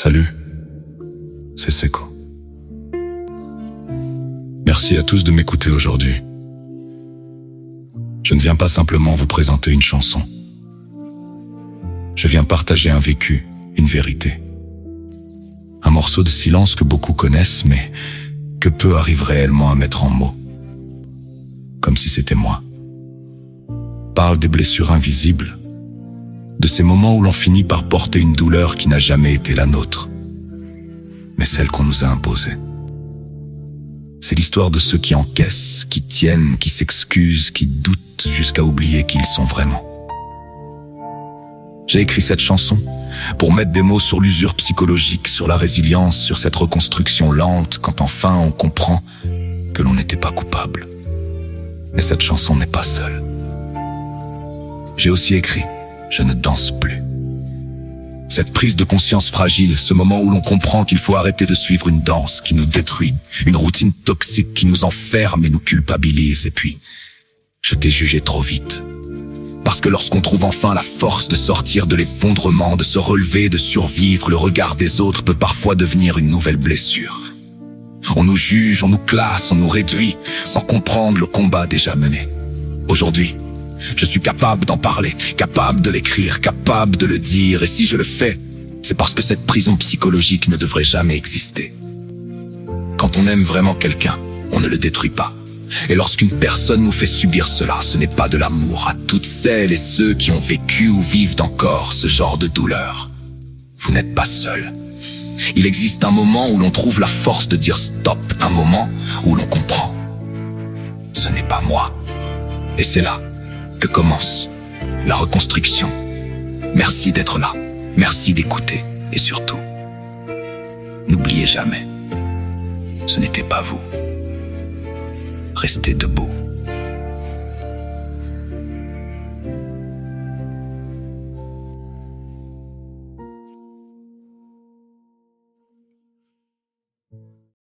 Salut, c'est Seko. Merci à tous de m'écouter aujourd'hui. Je ne viens pas simplement vous présenter une chanson. Je viens partager un vécu, une vérité. Un morceau de silence que beaucoup connaissent, mais que peu arrivent réellement à mettre en mots. Comme si c'était moi. Parle des blessures invisibles, de ces moments où l'on finit par porter une douleur qui n'a jamais été la nôtre, mais celle qu'on nous a imposée. C'est l'histoire de ceux qui encaissent, qui tiennent, qui s'excusent, qui doutent jusqu'à oublier qui ils sont vraiment. J'ai écrit cette chanson pour mettre des mots sur l'usure psychologique, sur la résilience, sur cette reconstruction lente quand enfin on comprend que l'on n'était pas coupable. Mais cette chanson n'est pas seule. J'ai aussi écrit « Je ne danse plus ». Cette prise de conscience fragile, ce moment où l'on comprend qu'il faut arrêter de suivre une danse qui nous détruit, une routine toxique qui nous enferme et nous culpabilise. Et puis, je t'ai jugé trop vite. Parce que lorsqu'on trouve enfin la force de sortir de l'effondrement, de se relever, de survivre, le regard des autres peut parfois devenir une nouvelle blessure. On nous juge, on nous classe, on nous réduit, sans comprendre le combat déjà mené. Aujourd'hui, je suis capable d'en parler, capable de l'écrire, capable de le dire, et si je le fais, c'est parce que cette prison psychologique ne devrait jamais exister. Quand on aime vraiment quelqu'un, on ne le détruit pas. Et lorsqu'une personne nous fait subir cela, ce n'est pas de l'amour. À toutes celles et ceux qui ont vécu ou vivent encore ce genre de douleur, vous n'êtes pas seuls. Il existe un moment où l'on trouve la force de dire stop, un moment où l'on comprend. Ce n'est pas moi. Et c'est là que commence la reconstruction. Merci d'être là, merci d'écouter, et surtout, n'oubliez jamais, ce n'était pas vous. Restez debout.